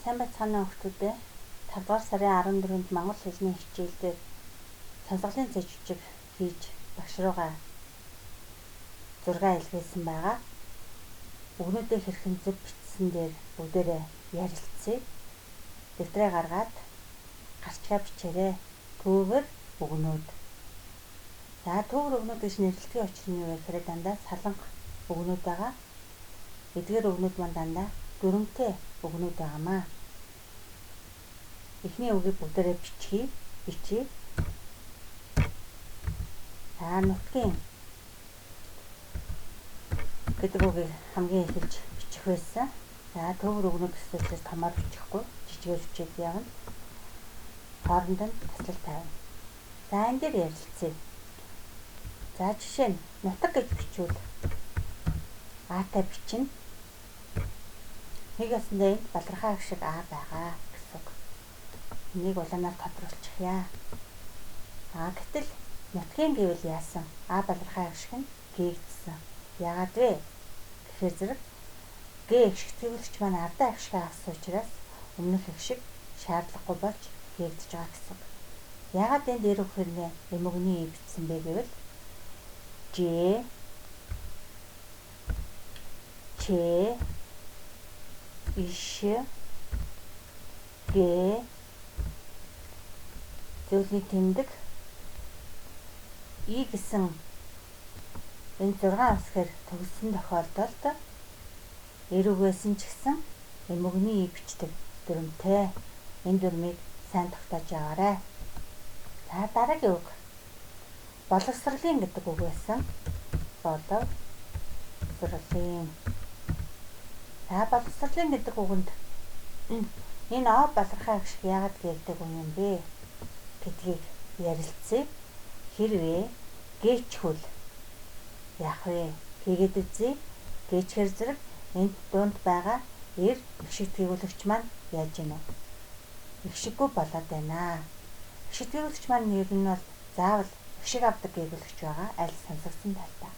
Сайн байцгаана уу хүмүүстээ. 5 дугаар сарын 14-нд Монгол хэлний хичээлдээ сонсголын цаж хүчиг хийж багш руугаа зураг илгээсэн байгаа. Өгнүүдээ хэрхэн зөв бичсэн дээр бүгдээрээ ярилцъя. Дэвтрээ гаргаад гарчгаа бичээрэй. Түүгээр өгнүүд. За түүгээр өгнүүд гэж нэрлэдэг учир нь юу вэ гэхээр дандаа саланг өгнүүд байгаа. Эдгээр өгнүүд маань дандаа дүрмтэй өгнүүд байгаамаа. Эхний үгийг бүгдээрээ бичье. Нутгийн гэдэг үгийг хамгийн эхэлж бичих байсан. За төгөр өгнүүд гэсэн учраас томоор бичихгүй, жижигээр бичээд явна. Хооронд нь таслал тавина. За энэ дээр ярилцъя. За жишээ нь нутаг гэж бичвэл аатай бичнэ. Нэг ясандаа энд балархаа шиг аа байгаа гэсэн үг. Энийг улаанаар тодруулчихъя. Гэтэл нутгийн гэвэл яасан? Балархаа шиг нь гээгдсэн. Яагаад вэ? Гэхээр зэрэг гээ их шиг төвлөрч маань ардаа их шиг авсан учраас өмнөх их шиг шаардлагагүй болж гээгдэж байгаа гэсэн. Яагаад энд дээр өгөхнээ эмгэгний бичсэн бэ гэвэл Ж Ч Иш Г зүйлийн тэмдэг И гэсэн энэ 6 үсгээр төгссөн тохиолдолд эрэг байсан ч гэсэн эмгэгний бичдэг дүрмтэй. Энэ дүрмийг сайн тогтоож яваарай. За дараагийн үг. Боловсролын гэдэг үг байсан. Боловсролын. За боловсролын гэдэг үгэнд энэ балархаа шиг яагаад гээдэг юм бэ гэдгийг ярилцъя. Хэрвээ гээчхүүл яах вэ? Хийгээд үзье. Гээчхэр зэрэг энд дунд байгаа их шиг төвлөгч маань яаж гинэ? Их шиггүй болоод байна. Их шиг төвлөгч маань ер нь бол заавал их шиг авдаг гэвлэгч байгаа. Аль сонсогдсон талтаа.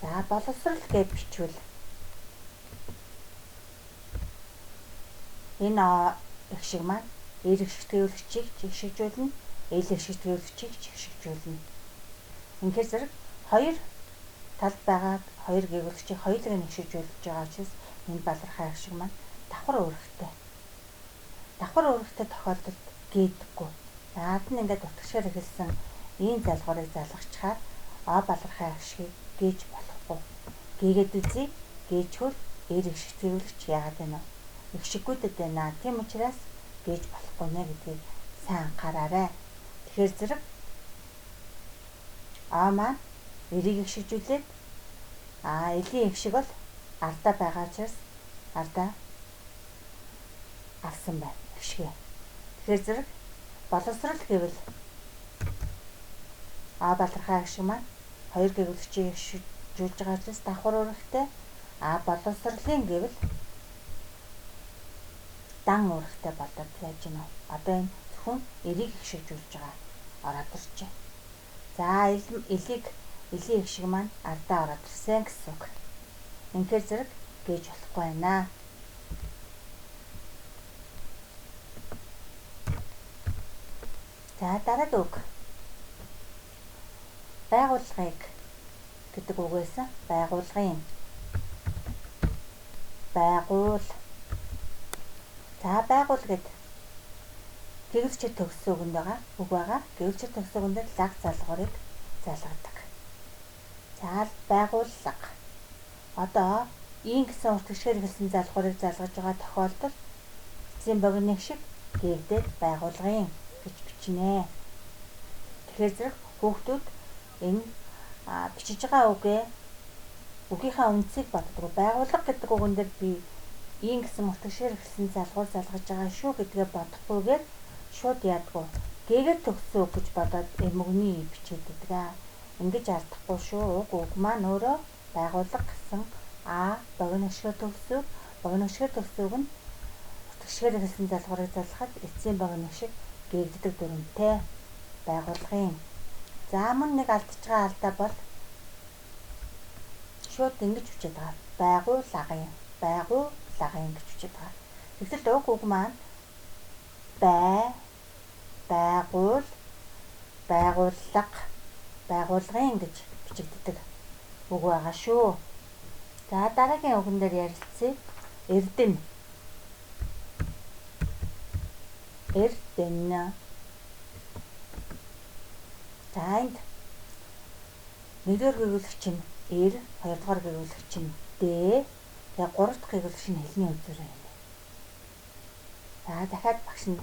За боловсрол гэж бичвэл энэ их шиг маань их шиг төвлөгчийг жигшижүүлнэ. Их шиг төвлөгчийг жигшижүүлнэ. Ингээд зэрэг хоёр талд байгаа хоёр гэвлэгчийг хоёулыг нь хшижүүлж байгаа учраас энэ балархаа их шиг маань давхар үүрэгтэй. Давхар үүрэгтэй тохиолдолд гээдэггүй. Наад нь ингээд утгашаар эхэлсэн ийм залгуурыг залгачаар балархаа их шиг гээж болохгүй. Гээгээд үзье. Гээчхүүл их шиг төвлөгч яагаад байна вэ? Их шиггүүдэд байна. Тийм учраас гээж болохгүй нэ гэдгийг сайн анхаараарай. Тэгэхээр зэрэг маань эрийг их шижүүлээд элийн их шиг бол ардаа байгаа учраас ардаа авсан байна. Их шигэ. Тэгэхээр зэрэг боловсрол гэвэл балархаа их шиг маань хоёр гэвлэгчийг шижүүлж байгаа учраас давхар үүрэгтэй. Боловсролын гэвэл дан үүрэгтэй болоод яаж гинэ? Одоо энэ зөвхөн эрийг их шижүүлж байгаа ороод ирчээ. За элийн их шиг маань ардаа ороод ирсэн гэсэн үг. Ингээд зэрэг гээж болохгүй байна. За дараагийн үг. Байгууллагыг гэдэг үг байсан. Байгуулгын. Байгуул. За байгуул гэд гэвлэгчд төгссөн үгэнд байгаа. Үг байгаа. Гэвлэгчд төгссөн үгэнд лаг залгуурыг залгадаг. За байгууллага. Одоо ийн гэсэн уртгшээр хэлсэн залгуурыг залгаж байгаа тохиолдолд эцсийн богино шиг гээгдээд байгуулгын гэж бичнэ. Тэгэхээр зэрэг хүүхдүүд энэ бичиж байгаа үгийнхаа үндсийг боддог. Байгууллага гэдэг үгэн дээр би ийн гэсэн уртгшээр хэлсэн залгуур залгаж байгаа шүү гэдгээ бодохгүйгээр шууд яадгүй. Гээгээд төгссөн үг гэж бодоод эмгэгний бичээд байдаг. Ингэж алдахгүй шүү. Үг маань өөрөө байгууллага гэсэн богино ашгаар төгсөв. Богино ашгаар төгсөв нь уртгшээр хэлсэн залгуурыг залгахад эцсийн богино шиг гээгддэг дүрмтэй. Байгууллагын. За мөн нэг алдчихж байгаа алдаа бол шууд ингэж бичээд байгаа. Байгууллагын гэж бичээд байгаа. Тэгтэл уг үг маань байгуул, байгууллага, байгууллагын гэж бичигддэг үг байгаа шүү. За дараагийн үгэн дээр ярилцъя. Эрдэнэ. Эрдэнэ. За энд нэгдүгээр гээгүүлэгч нь эр, хоёрдугаар гээгүүлэгч нь дэ, тэгээ гурав дахь гээгүүлэгч нь хэлний үзүүр байна. За дахиад багш нь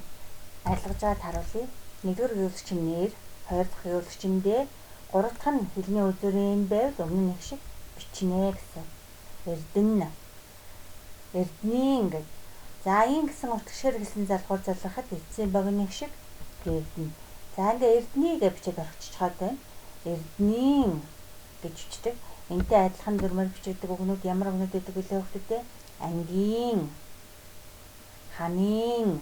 айлгаж аваад харуулъя. Нэгдүгээр гээгүүлэгч нь нэр, хоёр дахь гээгүүлэгч нь дэ, гурав дахь нь хэлний үзүүрийн байвал өмнө нэг шиг бичнэ гэсэн. Эрдэнэ. Эрдэнийн гэж. За ин гэсэн утгашээр хэлсэн залгуур залгахад эцсийн богиныг шиг гээднэ. За ингээ эрдэнэ гэж бичээд орчихчоод байна. Эрдэнийн гэж бичдэг. Энтэй адилхан дүрмээр бичигддэг үгнүүд ямар үгнүүд гэдэг вүлээ хүүхдүүдээ? Ангийн, ханийн,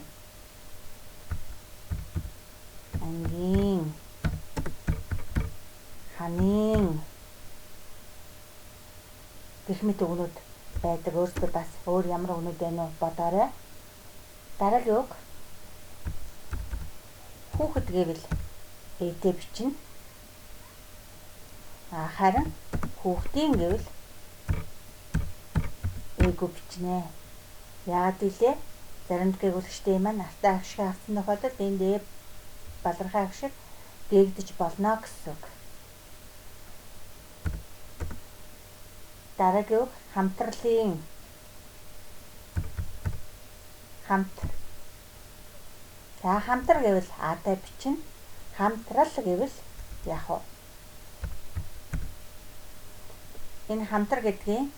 ангийн, ханийн гэх мэт үгнүүд байдаг. Өөрсдөө бас өөр ямар үгнүүд байна уу бодоорой. Дараагийн үг хүүхэд гэвэл ээдээ бичнэ. Харин хүүхдийн гэвэл ээгүй бичнэ. Яагаад вэ? Заримд гээгүүлэгчтэй маань артаа агшиг авсан тохиолдолд энд ээ балархай агшиг гээгдэж болно гэсэн үг. Дараагийн үг хамтралын. Хамт. За хамтар гэвэл аатай бичнэ. Хамтрал гэвэл яах вэ? Энэ хамтар гэдгийг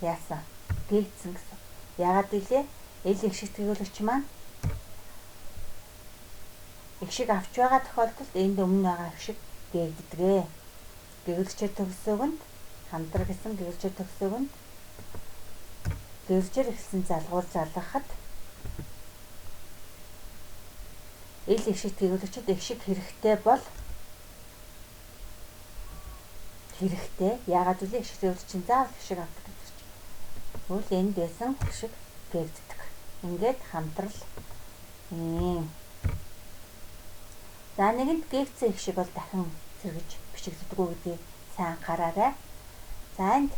яасан? Гээгдсэн гэсэн. Яагаад вэ? Эл ихшигт гээгүүлэгч маань ихшиг авч байгаа тохиолдолд энд өмнө байгаа ихшиг гээгддэг. Гээгүүлэгчээр төгссөн үгэнд хамтрал гэсэн гээгүүлэгчээр төгссөн үгэнд гээгүүлэгчээр эхэлсэн залгуур залгахад эл ихшигт гээгүүлэгчид ихшиг хэрэгтэй бол хэрэгтэй. Яагаад вэ? Ихшиг гээгүүлэгч чинь заавал ихшиг авдаг гэж байна. Тэгвэл энд байсан ихшиг гээгддэг. Ингээд хамтрал. За нэгэнд гээгдсэн ихшиг бол дахин сэргэж бичигддэггүй гэдгийг сайн анхаараарай. За энд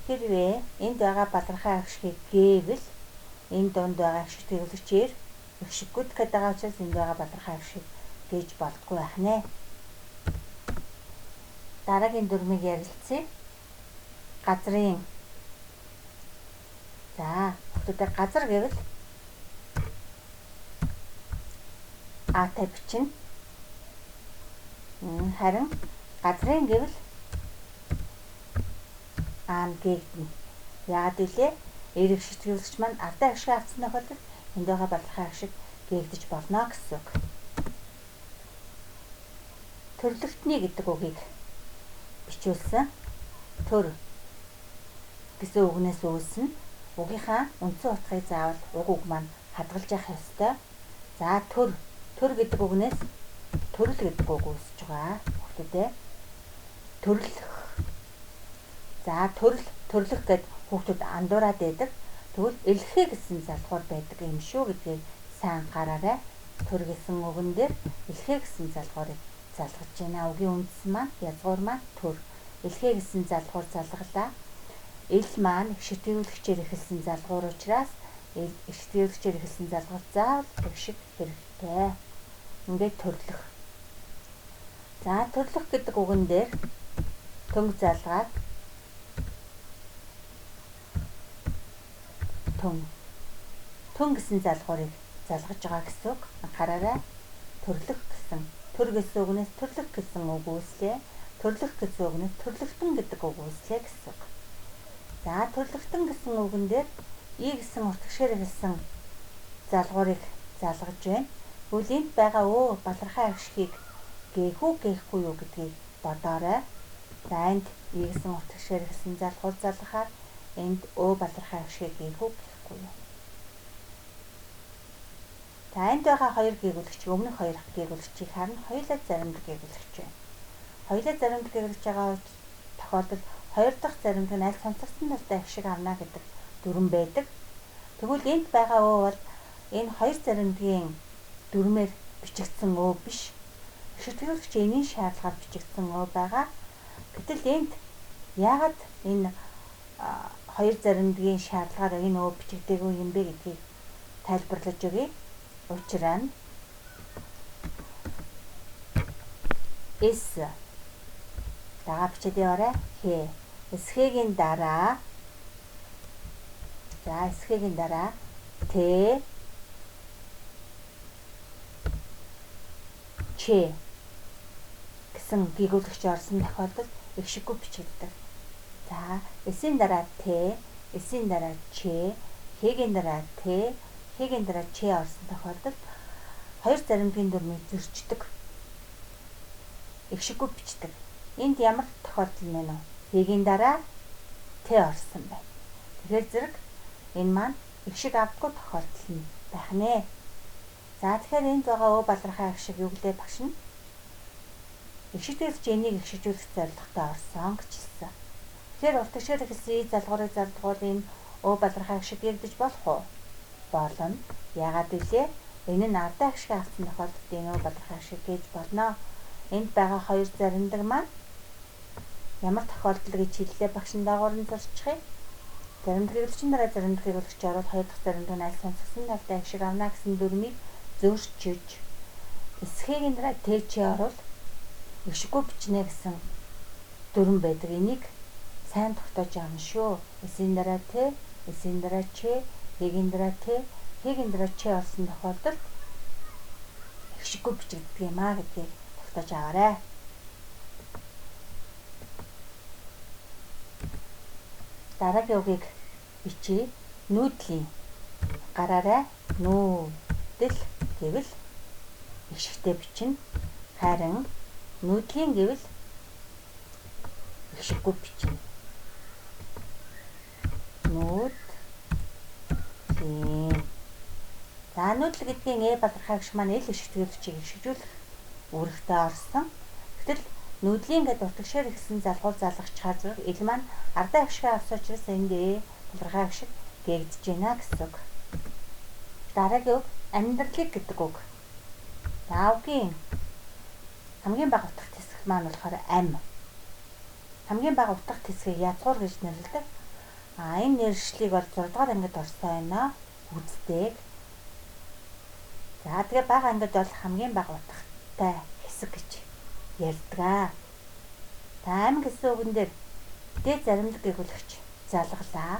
хэрвээ энд байгаа балархай агшигыг гээвэл энэ дунд байгаа ихшиг гээгүүлэгчээр ихшиггүйт гэдэг байгаа учраас энд байгаа балархай агшиг гээж болдгүй байх нэ. Дараагийн дүрмийг ярилцъя. Газрын. За хүүхдүүдээ газар гэвэл аатай бичнэ. Харин газрын гэвэл аан гээгдэнэ. Яагаад вэ? Эрэг шигтгэгч маань ардаа агшиг авсан тохиолдолд энд байгаа балархай агшиг гээгдэж болно гэсэн үг. Төрлөختний гэдэг үгийг бичүүлсэн. Төр гэсэн үгнээс үүснэ. Үгийнхаа үндсэн утгыг заавал уг маань хадгалж явах ёстой. За төр гэдэг үгнээс төрөл гэдэг үг үүсэж байгаа. Хүүхдүүдээ төрлөх. За төрлөх гэдэг хүүхдүүд андуураад байдаг. Тэгвэл элхээ гэсэн залгуур байдаг юм шүү гэдгийг сайн анхаараарай. Төр гэсэн үгэн дээр элхээ гэсэн залгуурыг залгаж байна. Үгийн үндсэн маань язгуур маань төр. Элхээ гэсэн залгуур залгалаа. Эл маань ихшигтгэгүүлэгчээр эхэлсэн залгуур учраас ихшигтгэгүүлэгчээр эхэлсэн залгуур заавал ихшиг хэрэгтэй. Ингээд төрлөх. За төрлөх гэдэг үгэн дээр төнг залгаад төн гэсэн залгуурыг залгаж байгаа гэсэн үг. Анхаараарай. Төрлөх гэсэн төр гэсэн үгнээс төрлөх гэсэн үг үүслээ. Төрлөх гэсэн үгнээс төрлөختөн гэдэг үг үүслээ гэсэн үг. За төрлөختөн гэсэн үгэн дээр и гэсэн утгашээр хэлсэн залгуурыг залгаж байна. Тэгвэл энд байгаа балархай агшигыг гээх үү гээхгүй юу гэдгийг бодоорой. За энд и гэсэн утгашээр хэлсэн залгуур залгахаар энд балархай агшигыг гээх үү гэхгүй юу. За энд байгаа хоёр гээгүүлэгч өмнөх хоёр гээгүүлэгчийг харна. Хоёулаа заримдаг гээгүүлэгч байна. Хоёулаа заримдаг гээгүүлж байгаа тохиолдолд хоёр дахь заримдаг нь аль сонсогдсон талтай агшиг авна гэдэг дүрэн байдаг. Тэгвэл энд байгаа өө бол энэ хоёр заримдгийн дүрмээр бичигдсэн өө биш. Ихшигтгүүлэгч энийн шаардлагаар бичигдсэн өө байгаа. Гэтэл энд яагаад энэ хоёр заримдгийн шаардлагаар энэ өө бичигдээгүй юм бэ гэдгийг тайлбарлаж өгье. Учир нь S дагаа бичээд яваарай. Х. Эсхэгийн дараа эсхэгийн дараа Т Ч гэсэн гэгүүлэгч орсон тохиолдолд ихшиггүй бичигддэг. За, S-ийн дараа Т, S-ийн дараа Ч, Х-гийн дараа Т, Х-гийн дараа Ч орсон тохиолдолд хоёр заримдгийн дүрмийг зөрчдөг. Ихшиггүй бичдэг. Энд ямар тохиолдол нэ нэ? Х-гийн дараа Т орсон байна. Тэгэхээр зэрэг энэ маань ихшиг авдаггүй тохиолдол нь байх нэ. За тэгэхээр энд байгаа өө балархаа ихшиг юу гэлээ багш нь? Ихшигдүүлэгч энийг ихшижүүлэх зорилготой орсон гэж хэлсэн. Тэгэхээр уртгчаар хэлсэн и залгуурыг зардгуул энэ өө балархаа ихшиг ярдэж болох уу? Болно. Яагаад вэ? Энэ нь ардаа ихшиг авсан тохиолдолд энэ өө балархаа ихшиг гэж болно. Энд байгаа хоёр заримдаг маань ямар тохиолдол гэж хэллээ багш нь дагуурын зорчих юм. Заримдаг хэрэглэгчийн дараа заримдаг хэрэглэгч ороод хоёр дахь заримдаг нь аль сонсгосон талтай ихшиг авна гэсэн дүрмийг зөрчиж эсхэгийн дараа Т Ч орвол ихшиггүй бичнэ гэсэн дүрм байдаг. Энийг сайн тогтоож авна шүү. S-ийн дараа Т, S-ийн дараа Ч, Х-гийн дараа Т, Х-гийн дараа Ч орсон тохиолдолд ихшиггүй бичигддэг юм аа гэдгийг тогтоож аваарай. Дараагийн үгийг бичиж нүүдлийн гараарай. Нүүдэл гэвэл ихшигтэй бичнэ. Харин нүүдлийн гэвэл ихшиггүй бичнэ. Нүүдлийн. За нүүдэл гэдгийн балархаа гişг маань ил ихшигтгүүлэгчийг ихшижүүлэх үүрэгтэй орсон. Гэтэл нүүдлийн гэдэг уртгчаар ихсэн залгуул залгахчаар зэрэг ил маань ардаа ихшиг авсан учраас энд балархаа гişг гээгдэж байна гэсэн үг. Дараагийн үг амьдралыг гэдэг үг. Заавгийн хамгийн бага утга тэсгэл маань болохоор ам. Хамгийн бага утга тэсгийг язгуур гэж нэрлэдэг. Энэ нэршлиг бол 6 дугаар ангид орсон байна. Үздэг. За тэгээ бага ангид бол хамгийн бага утгатай хэсэг гэж ярьдаг. Ам гэсэн үгэн дээр дээд заримдаг гэгүүлэгч залгалаа.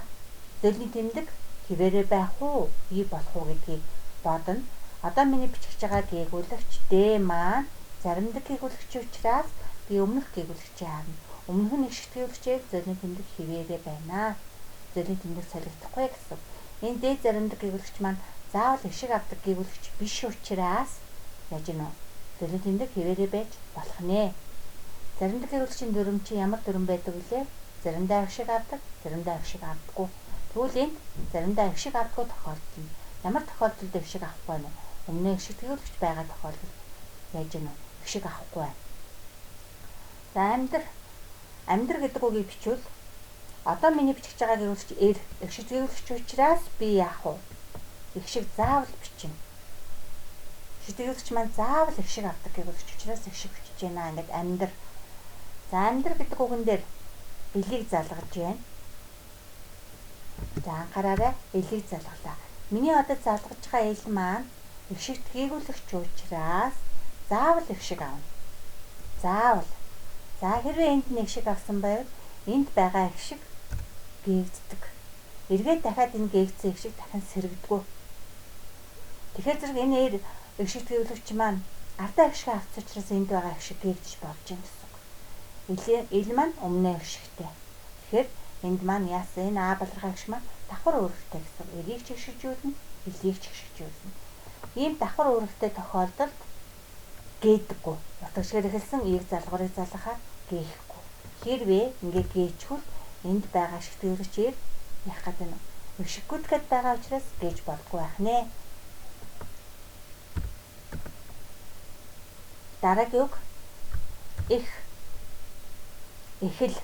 Зөлийн тэмдэг хിവэрэ байх уу, бий болох уу гэдгийг бодно. Одоо миний бичиж байгаа гэгүүлэгч Д маань заримдаг гэгүүлэгч учраас би өмнөх гэгүүлэгчээ харна. Өмнөх нь ихшигтгүүлэгчээр зөлийн тэмдэг хിവэрэ байна. Зөлийн тэмдэг солигдохгүй гэсэн. Энэ дээд заримдаг гэгүүлэгч маань заавал ихшиг авдаг гэгүүлэгч биш учраас яаж гэнэ? Зөлийн тэмдэг хിവэрэ байж болох нэ. Заримдаг гэгүүлэгчийн дүрм чи ямар дүрм байдаг вүлээ? Заримдаа ихшиг авдаг, заримдаа ихшиг авдаггүй. Тэгвэл энд заримдаа ихшиг авдаггүй тохиолдол нь ямар тохиолдолд ихшиг авахгүй вэ? Өмнө ихшигтгүүлэгч байгаа тохиолдолд яаж гэнэ? Ихшиг авахгүй байна. За амьдр гэдэг үгийг бичвэл одоо миний бичиж байгаа гэгүүлэгч эр ихшигтгүүлэгч учраас би яах вэ? Ихшиг заавал бичнэ. Ихшигтгүүлэгч маань заавал ихшиг авдаг гэгүүлэгч учраас ихшиг бичиж байна. Ингээд амьдр. За амьдр гэдэг үгэн дээр элийг залгаж байна. За анхаараарай, элийг залгалаа. Миний одоо залгаж байгаа эл маань ихшигт гэгүүлэгч учраас заавал ихшиг авна. Заавал. За хэрвээ энд нэг шиг авсан байвал энд байгаа ихшиг гээгддэг. Эргээд дахиад энэ гээгдсэн ихшиг дахин сэрэгдэггүй. Тэгэхээр зэрэг энэ ихшигт гэгүүлэгч маань ардаа ихшиг авсан учраас энд байгаа ихшиг гээгдэж болж байна гэсэн үг. Ил маань өмнө ихшигтэй. Тэгэхээр энд маань яасан энэ А балархаа гişг маань давхар үүрэгтэй гэсэн. Эрийг ч ихшижүүлнэ, илийг ч ихшижүүлнэ. Ийм давхар үүрэгтэй тохиолдолд гээдэггүй. Утгачгаар эхэлсэн ийг залгуурыг залгахаар гээхгүй. Хэрвээ ингээ гээчхүүл энд байгаа ихшигтгүүлэгчээр яах гэдэг нь ихшиггүйтгэд байгаа учраас гээж болдгүй байх нэ. Дараагийн үг эхэл.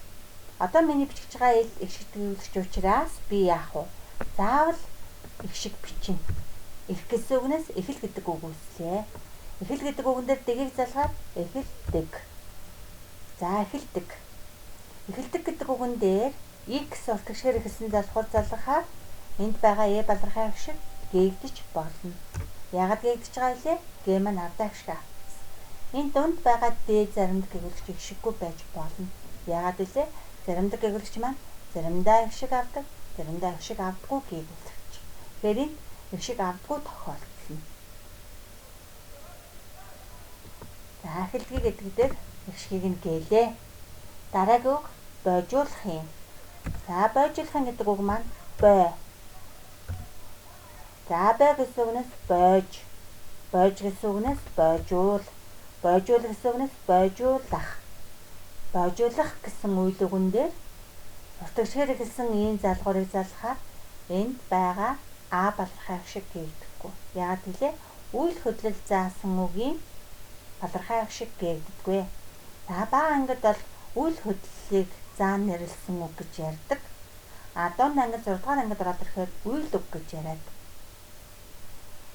Одоо миний бичиж байгаа ил ихшигтгүүлэгч учраас би яах вэ? Заавал их шиг бичнэ. Их гэсэн үгнээс эхэл гэдэг үг үүслээ. Эхэл гэдэг үгэн дээр дэгийг залгаад эхэлдэг. За эхэлдэг. Эхэлдэг гэдэг үгэн дээр x уртгшээр эхэлсэн залхуур залгахаар энд байгаа e балархай ах шиг гээгдэж болно. Яагаад гээгдэж байгаа вэ? Г маань ардаа ах шиг автсан. Энэ дунд байгаа d заримдаа гээгүүлэгч их шиггүй байж болно. Яагаад вэ? Заримдаа гээгүүлэгч маань заримдаа их шиг авдаг, заримдаа их шиг авдаггүй гээгүүлэгч. Тэгэхээр энэ их шиг авдаггүй тохиолдол нь. За эхэлдэг гэдэг дээр их шигийг нь гэлээ. Дараагийн үг бойжуулах юм. За бойжуулах гэдэг үг маань бой. За бой гэсэн үгнээс бойж. Бойж гэсэн үгнээс бойжуул. Бойжуул гэсэн үгнээс бойжуулах. Бойжуулах гэсэн үйл үгэн дээр уртгшээр эхэлсэн ийм залгуурыг залгахаар энд байгаа а балархай ах шиг гээгдэхгүй. Яагаад гэвэл үйл хөдлөл заасан үгийн балархай ах шиг гээгддэггүй. За бага ангид бол үйл хөдлөлийг заан нэрлсэн үг гэж ярьдаг. Дунд ангид 6 дугаар ангид ороод ирэхээр үйл үг гэж яриад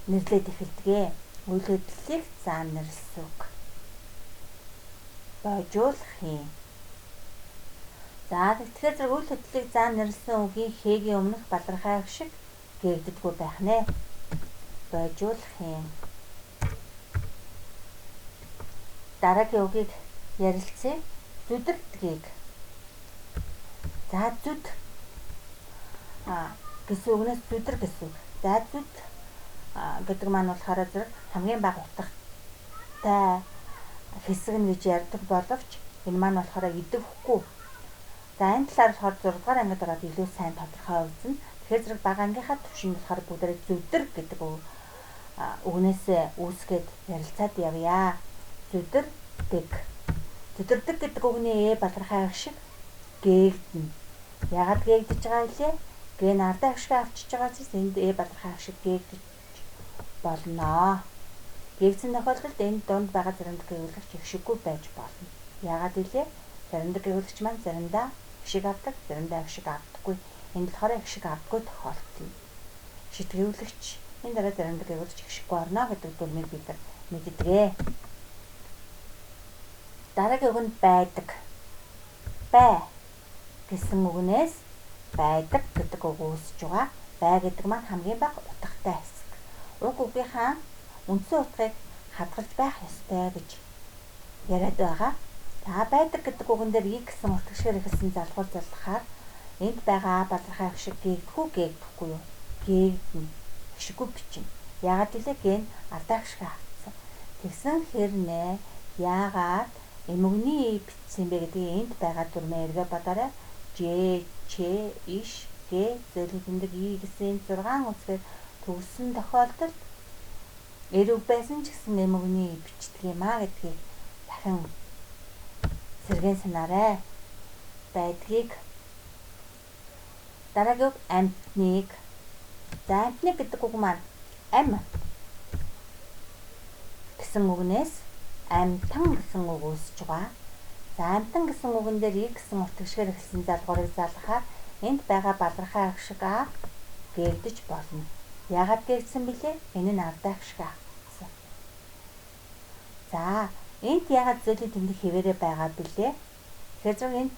нэрлээд эхэлдэг. Үйл хөдлөлийг заан нэрлсэн үг. Бойжуулах юм. За тэгэхээр зэрэг үйл хөдлөлийг заан нэрлсэн үгийн хэгийн өмнөх балархай ах шиг гээгддэггүй байх нэ. Бойжуулах юм. Дараагийн үгийг ярилцъя. Зүдэрдгийг. За зүд гэсэн үгнээс зүдэр гэсэн үг. За зүд гэдэг маань болохоор зэрэг хамгийн бага утгатай хэсэг нь гэж ярьдаг боловч энэ маань болохоор идэвхгүй. За энэ талаар болохоор 6 дугаар ангид ороод илүү сайн тодорхой үзсэн. Тэгэхээр зэрэг бага ангийнхаа төвшин болохоор бүгдээрээ зүдэр гэдэг үгнээс үүсгээд ярилцаад явъя. Зүдэрдэг. Зүдэрдэг гэдэг үгний э балархай ах шиг гээгдэнэ. Яагаад гээгдэж байгаа вэ? Г-н ардаа ах шиг авчиж байгаа ч энд э балархай ах шиг гээгдэж болно. Гээгдсэн тохиолдолд энэ дунд байгаа заримдаа гээгүүлэгч их шиггүй байж болно. Яагаад вэ? Заримдаа гээгүүлэгч маань заримдаа их шиг авдаг, заримдаа их шиг авдаггүй. Энэ болохоор их шиг авдаггүй тохиолдол. Шид гээгүүлэгч энэ дараа заримдаа гээгүүлэгч их шиггүй орно гэдэг дүрмийг бид нар мэддэг. Дараагийн үг нь байдаг. Бай гэсэн үгнээс байдаг гэдэг үг үүсэж байгаа. Бай гэдэг маань хамгийн бага утгатай хэсэг. Уг үгийнхаа үндсэн утгыг хадгалж байх ёстой гэж яриад байгаа. За байдаг гэдэг үгэн дээр и гэсэн уртгшээр эхэлсэн залгуур залгахаар энд байгаа балархай ах шиг гээгдэхгүй гээгдэхгүй юу? Гээгдэнэ. Хшиггүй бичнэ. Яагаад вэ? Г-н ардаа ах шиг автсан. Тэгсэн хэрнээ яагаад эмгэгний бичсэн бэ гэдгийг энд байгаа дүрмээ эргээ бодоорой. Ж, ч, иш, г зөвлөлтөнд и гэсэн 6 үсгээр төгссөн тохиолдолд эрэг байсан ч гэсэн эмгэгний бичдэг юм а гэдгийг дахин сэргээн санаарай. Байдгийг. Дараагийн үг амьтныг. За амьтныг гэдэг үг маань ам гэсэн үгнээс амьтан гэсэн үг үүсэж байгаа. За амьтан гэсэн үгэн дээр и гэсэн уртгшээр эхэлсэн залгуурыг залгахаар энд байгаа балархай ах шиг а гээгдэж болно. Яагаад гээгдсэн бэлээ? Энэ нь ардаа ах шиг автсан. За энд яагаад зөвлөлийн тэмдэг хэвээрээ байгаа бэлээ? Тэгэхээр зөв энэ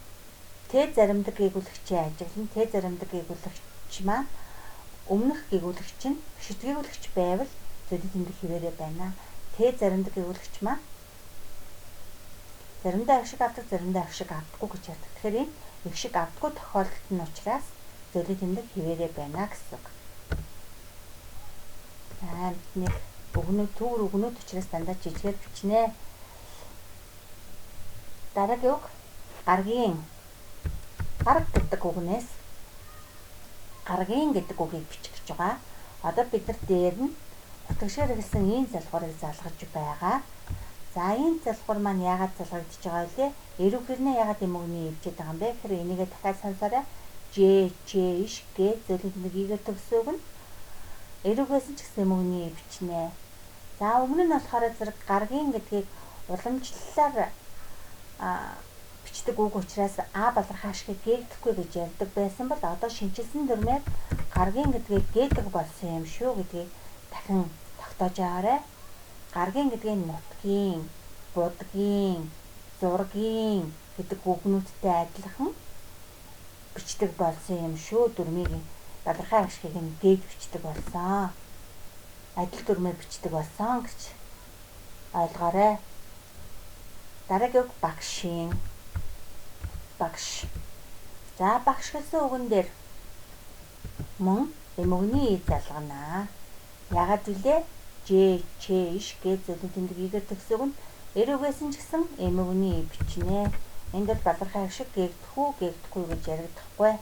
Т заримдаг гээгүүлэгчийн ажиглан Т заримдаг гээгүүлэгч маань өмнөх гээгүүлэгч нь шид гээгүүлэгч байвал зөвлөлийн тэмдэг хэвээрээ байна. Т заримдаг гээгүүлэгч маань заримдаа их шиг авдаг, заримдаа их шиг авдаггүй гэж ярьдаг. Тэгэхээр энэ их шиг авдаггүй тохиолдолд нь учраас зөвлөлийн тэмдэг хэвээрээ байна гэсэн үг. За нэг өгнөд төгөр өгнөд учраас дандаа жижигээр бичнэ. Дараагийн үг гаргийн. Гараг гэдэг үгнээс гаргийн гэдэг үгийг бичих гэж байгаа. Одоо бид нар дээр нь утгашаар хэлсэн ийм залгуурыг залгаж байгаа. За энэ залгуур маань яагаад залгагдж байгаа вэ? Эрүү хэрнээ яагаад эмгэгний ивчээд байгаа юм бэ? Тэгэхээр энийгээ дахиад сонсоорой. Ж, ч, иш, г зөвлөлтөнд игээр төгсөн үг нь эрүүгээс ч гэсэн эмгэгний ивчнэ. За өмнө нь болохоор зэрэг гаргийн гэдгийг уламжлалаар бичдэг үг учраас а балархай шиг гээгдэхгүй гэж ярьдаг байсан бол одоо шинжилсэн дүрмээр гаргийн гэдгийг гээдэг болсон юм шүү гэдгийг дахин тогтоож аваарай. Гаргийн гэдгийг нутгийн, будгийн, зургийн гэдэг үгнүүдтэй адилхан бичдэг болсон юм шүү. Дүрмийг бадархай ашгийг нь гээд бичдэг болсон. Адил дүрмээр бичдэг болсон гэж ойлгоорой. Дараагийн үг багшийн. Багш. За багш гэсэн үгэн дээр мөн эмгэгний ий залгана. Ягаад вүлээ? Ж, ч, иш гэж зөвлөн тэмдэг игээр төгсөөг нь эр үгээс нь ч гэсэн эмгэгний ий бичнэ. Энд бол бадархай ашиг гээгдэх үү, гээгдэхгүй гэж яригдахгүй.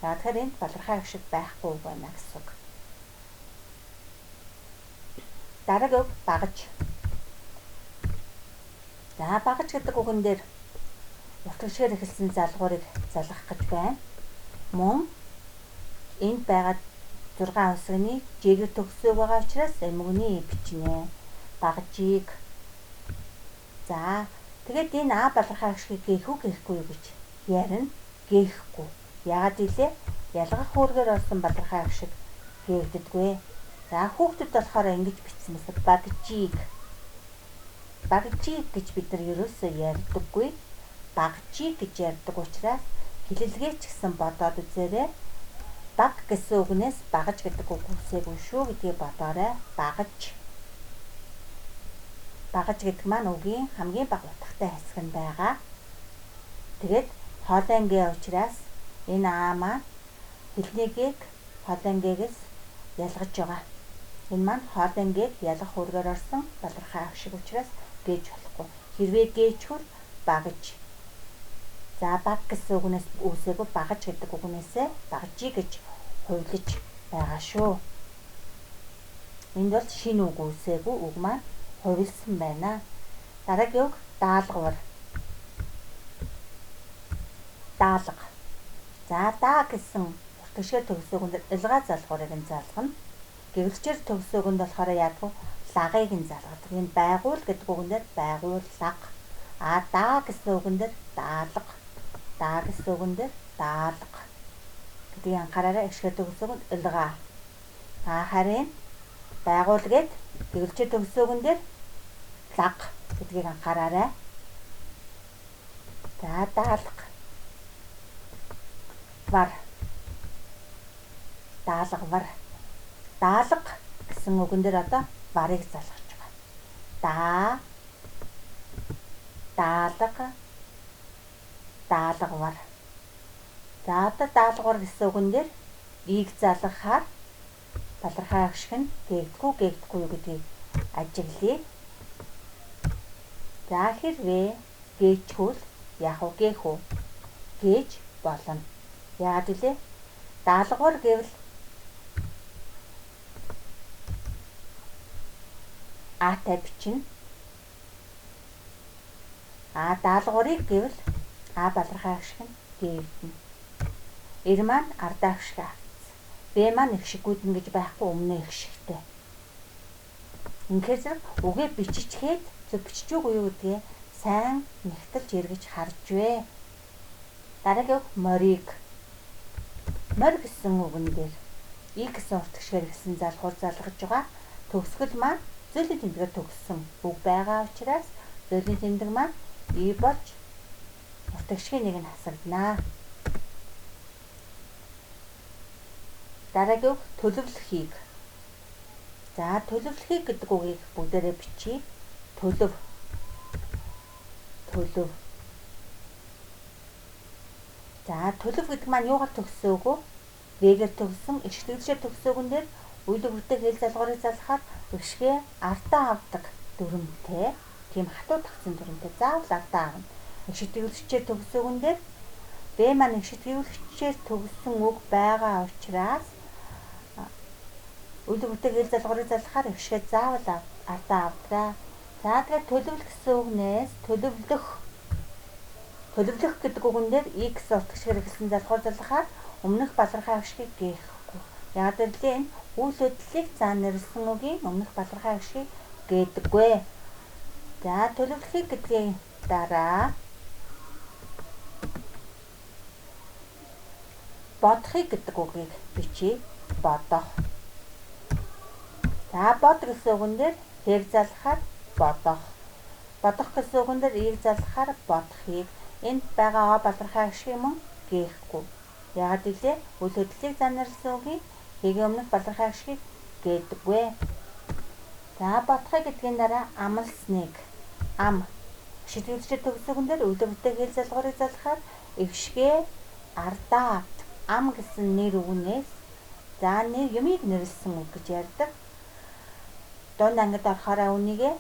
Яг тэгэхээр энд бадархай ашиг байхгүй үг байна гэсэн үг. Дараагийн үг багаж. За багаж гэдэг үгэн дээр утгашгаар эхэлсэн залгуурыг залгах гэж байна. Мөн энд байгаа 6 үсгний жигээр төгсөөг байгаа учраас эмгэгний ий бичнэ. Багажийг. За тэгээд энэ а бадархай ашгийг гээх үү гэхгүй юу гэж ярина. Гээхгүй. Яагаад вэ? Ялгах үүргээр орсон бадархай ашиг гээгддэггүй. За хүүхдүүд болохоор ингэж бичсэн мэт багажийг. Багажийг гэж бид нар ерөөсөө ярьдаггүй. Багажийг гэж ярьдаг учраас хэлэлгээ ч гэсэн бодоод үзээрэй. Баг гэсэн үгнээс багаж гэдэг үг үсээгүй шүү гэдгийг бодоорой. Багаж. Багаж гэдэг маань үгийн хамгийн бага утгатай хэсэг нь байгаа. Тэгээд хоолойн гээ учраас энэ аа маань хэлний гээг хоолойн гээгээс ялгаж байгаа. Энэ маань хоолойн гээг ялгах үүргээр орсон бадархай ашиг учраас гээж болохгүй. Хэрвээ гээчхүүл багаж. За баг гэсэн үгнээс үсээгүй багаж гэдэг үгнээсээ багажийг гэж хувилж байгаа шүү. Энд бол шинэ үг үсээгүй үг маань хувилсан байна. Дараагийн үг даалгавар. Даалга. За даа гэсэн утгашгаар төгсөөгөнд илгаа залгуурыг нь залгана. Гэвэлчээр төгсөөгөнд болохоор яадаг вэ? Лагыг нь залгадаг. Энэ байгуул гэдэг үгэн дээр байгууллага. А даа гэсэн үгэн дээр даалга. Даа гэсэн үгэн дээр даалга. Гэдгийг анхаараарай. Ашигтай төгсөөгөнд илгаа. А харин байгуул гээд гэвэлчээр төгсөөгөн дээр лаг гэдгийг анхаараарай. За даалга. Вар. Даалгавар. Даалга гэсэн үгэн дээр одоо варыг залгаж байгаа. Даа. Даалга. Даалгавар. За одоо даалгавар гэсэн үгэн дээр ийг залгахаар бадархай ашиг нь гээгдэхгүй юу гэдгийг ажиглая. За хэрвээ гээчхүүл яах вэ? Гээх үү? Гээж болно. Яагаад вэ? Даалгавар гэвэл аатай бичнэ. А даалгаврыг гэвэл а бадархай ашиг нь гээгдэнэ. Эр маань ардаа ашиг авц. Б маань их шиг гүйдэн гэж байхгүй өмнө их шигтэй. Ингээд зэрэг үгээ бичичгээд зөв бичиж үгүй юу гэдгээ сайн нэгтэлж эргэж харж вэ. Дараагийн үг морийг. Морь гэсэн үгэн дээр и гэсэн уртгшээр эхэлсэн залгуур залгаж байгаа. Төгсгөл маань зөөлөн тэмдгээр төгссөн үг байгаа учраас зөөлөн тэмдэг маань и болж уртгшгийн нэг нь хасагдана. Дараагийн үг төлөвлөхийг. За төлөвлөхийг гэдэг үгийг бүгдээрээ бичиж. Төлөв. Төлөв. За төлөв гэдэг маань юугаар төгсөөгөө? В-гээр төгссөн ишгэлжээр төгсөөгөн дээр үйл өгөртэй хэл залгуурыг залгахаар өшгөө артаа авдаг дүрмтэй. Тийм хатуу тагцсан дүрмтэй. Заавал артаа авна. Ишгэлжээр төгсөөгөн дээр В маань ишгэлжээр төгссөн үг байгаа учраас үйл өгөртэй хэл залгуурыг залгахаар өшгөө заавал артаа авдаг. За тэгээд төлөвлөх гэсэн үгнээс төлөвлөх гэдэг үгэн дээр x утгашгаар эхэлсэн залгуур залгахаар өмнөх бадархай ашгийг гээхгүй. Яг л энэ үйл хөдлөлийг цаана нэрлсэн үгийн өмнөх бадархай ашгийг гээдэггүй. За төлөвлөхийг гэдгийн дараа бодохыг гэдэг үгийг бичиж. бодох. За бод гэсэн үгэн дээр хийг залгахаар бодох. Бодох гэсэн үгэн дээр ийг залгахаар бодохыг энд байгаа о балархай ашиг юм гээхгүй. Яагаад гэлээ үйл хөдлөлийг занарлсан үгийн хийгийн өмнөх балархай ашигыг гээдэггүй. За бодохыг гэдгийн дараа амлсныг ам шидэвчтэй төгсөгөн дээр өвлөвтэй хэл залгуурыг залгахаар эгшгээ ардаа ам гэсэн нэр үгнээс за нэг юмыг нэрлсэн үг гэж ярьдаг. Дунд ангид орохоор үнийгээ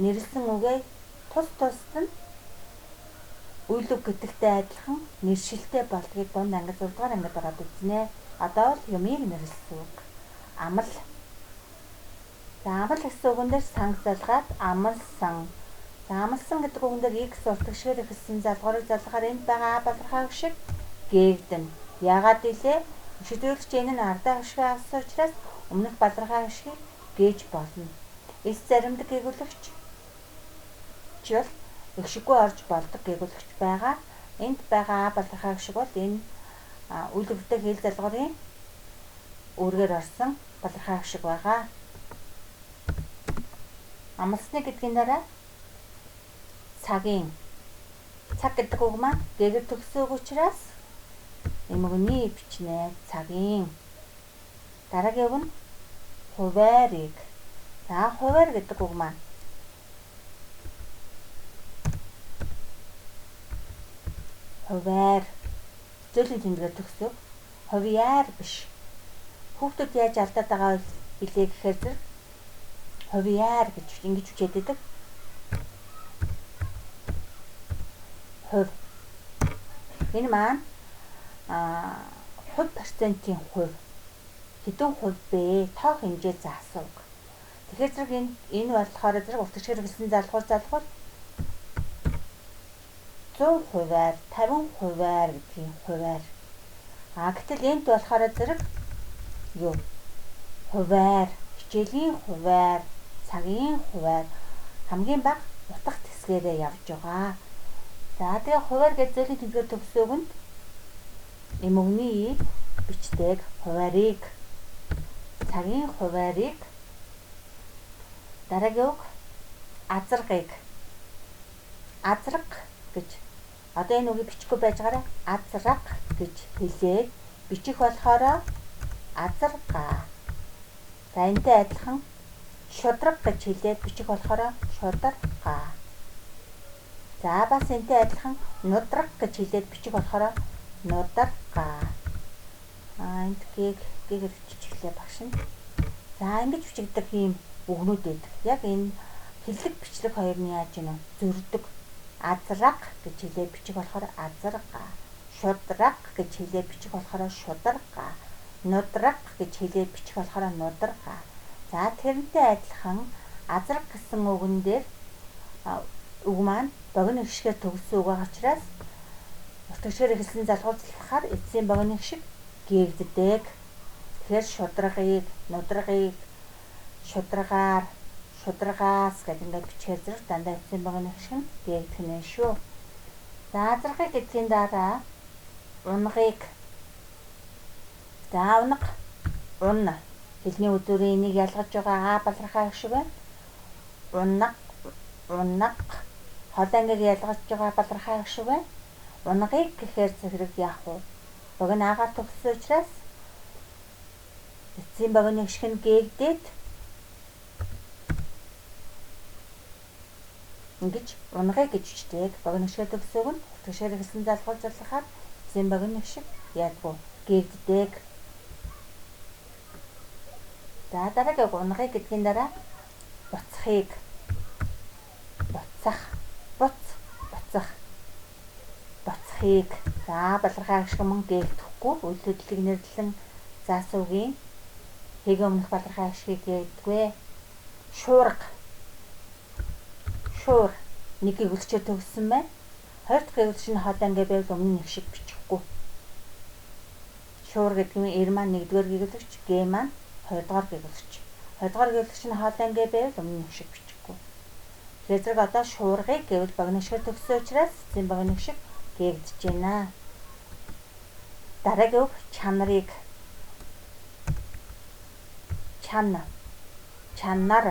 нэрлсэн үгээ тус тусд нь үйлдв гэтэгтэй адилхан нэршилтэй болдгийг дунд ангид 6 дугаар ангид ороод үзнэ. Одоо л юмыг нэрлсэн үг. Амл. За амл гэсэн үгэн дээр санг залгаад амлсан. За амлсан гэдэг үгэн дээр x уртгшгээр ихэлсэн залгуурыг залгахаар энд байгаа а балархай шиг гээгдэнэ. Яагаад гэлээ шидэвчтэй энэ нь ардаа ашиг авсан учраас өмнөх балархай ашиг гээж болно. Эс заримдаг гээгүүлэгч чил ихшиггүй орж болдог гээгүүлэгч байгаа. Энд байгаа а балархай ашиг бол энэ үйл өвдөлтэй хэл залгуурын үүргээр орсон балархай ашиг байгаа. Амлсны гэдгийн дараа цагийн цаг гэдэг үг маань гээгэр төгсөн үг учраас эмгэгний бичнэ цагийн. Дараагийн үг нь хуваарийг. За хуваар гэдэг үг маань хуваар зөлийн тэмдгээр төгсөв. Хувиар биш. Хүүхдүүд яаж алдаад байгаа билээ гэхээр зэрэг хувиар гэж ингэж үчээд байдаг. Хувь. Энэ маань хувь процентын хувь. Хэдэн хувь бэ? Тоо хэмжээ заасан үг. Тэгэхээр зэрэг энэ болохоор зэрэг уртгчээр хэлсэн залгуур 100 хувиар, 50 хувиар гэдгийг хувиар. Гэтэл энд болохоор зэрэг юу? Хувиар, хичээлийн хувиар, цагийн хувиар хамгийн бага утга тэсгээрээ явж байгаа. За тэгээ хувиар гэж зөлийн тэмдгээр төгсөн үгэнд эмгэгний бичдэг хуваарийг, цагийн хуваарийг. Дараагийн үг азаргыг. Азраг гэж одоо энэ үгийг бичихгүй байж байгаарай. Азраг гэж хэлээд бичих болохоор азаргаа. За энэтэй адилхан шудраг гэж хэлээд бичих болохоор шударгаа. За бас энэтэй адилхан нудраг гэж хэлээд бичих болохоор нударгаа. Энд гээгэр бичихлээ багш нь. За ингэж бичигдэх юм үгнүүд байдаг. Яг энэ хэллэг бичлэг хоёр нь яаж юм зөрдөг. Азраг гэж хэлээд бичих болохоор азаргаа. Шудраг гэж хэлээд бичих болохоор шударгаа. Нудраг гэж хэлээд бичих болохоор нударгаа. За тэрнтэй адилхан азраг гэсэн үгэн дээр үг маань богино гიშгээр төгссөн үг байгаа учраас утгашгээр эхэлсэн залгуулцлахаар эцсийн богино гიშг гээгддэг. Тэгэхээр шудрагыг, нудрагыг шударгаар, шударгаас гэдэг ингээд бичгээр зэрэг дандаа эцсийн богино гიშг нь гээгдэх нэ шүү. За азрагыг гэдгийн дараа унгыг. За унга, унна. Хэлний үзүүрийн энийг ялгаж байгаа а балархай ашиг байна. Унаг, унаг. Холангийг ялгаж байгаа балархай ашиг байна. Унгыг гэхээр зэрэг яах вэ? Богино агаар төгссөн учраас эцсийн богино гიშг нь гээгдээд ингэж унгыг гэж бичдэг. Богино гიშгээр төгсөөг нь утгашээр хэлсэн залгуур залгахаар эцсийн богино гიშг яадгүй гээгддэг. За дараагийн унгыг гэдгийн дараа буцахыг. Буцах, буцах. Буцахыг. За балархай ашиг мөн гээгдэхгүй. Үйл хөдлөлийг нэрлэн заасан үгийн хийгийн өмнөх балархай ашигыг гээгдэггүй. Шуурга. Шуур нэг гээгүүлэгчээр төгссөн байна. Хоёр дахь гээгүүлэгч нь хоолой ингээ байвал өмнө нэг шиг бичихгүй. Шуур гэдэг нь эр маань нэгдүгээр гээгүүлэгч, г маань хоёрдугаар гээгүүлэгч. Хоёрдугаар гээгүүлэгч нь хоолой ингээ байвал өмнө нэг шиг бичихгүй. Тэгэхээр зэрэг одоо шуургыг гэвэл богино гიშгээр төгссөн учраас эцсийн богино гიშг гээгдэж байна. Дараагийн үг чанарыг. чанар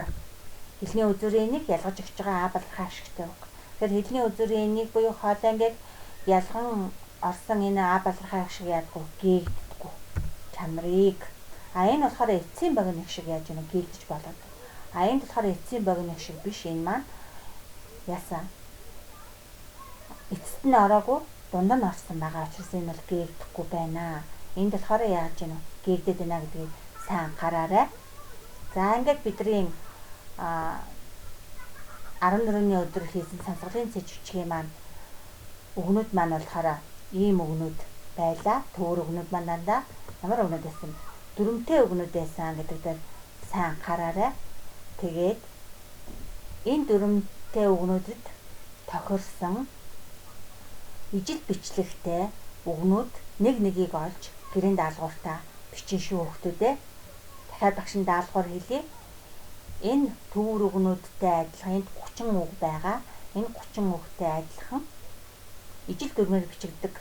хэлний үзүүрийн энийг ялгаж өгч байгаа А балархаа ашигтай үг. Тэгэхээр хэлний үзүүрийн энийг буюу хоолой ингээд ялган орсон энэ А балархаа шиг яадгүй гээгддэггүй. Чанарыг. Энэ болохоор эцсийн богино шиг яаж юм гээгдэж болоод. Энэ болохоор эцсийн богино шиг биш, энэ маань яасан. Эцэст нь ороогүй дунд нь орсон байгаа учраас энэ бол гээгдэхгүй байна. Энд болохоор яаж юм гээгдээд байна гэдгийг сайн анхаараарай. За ингээд бидний 14-ний өдөр хийсэн сонсголын цэжвчгийн маань үгнүүд маань болохоор ийм үгнүүд байлаа. Төвөр үгнүүд маань дандаа ямар үгнүүд байсан? Дүрмтэй үгнүүд байсан гэдэг дээр сайн анхаараарай. Тэгээд энэ дүрмтэй үгнүүдэд тохирсон ижил бичлэгтэй үгнүүд нэг нэгийг олж гэрийн даалгавартаа бичин шүү хүүхдүүдээ. Дахиад багш нь даалгавар хэлье. Энэ төвөр үгнүүдтэй адилхан энд 30 үг байгаа. Энэ 30 үгтэй адилхан ижил дүрмээр бичигддэг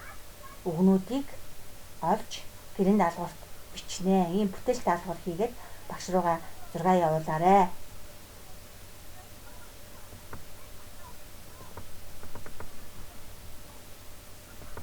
үгнүүдийг олж гэрийн даалгаварт бичнэ. Ийм бүтээл даалгавар хийгээд багш руугаа 6 явуулаарай.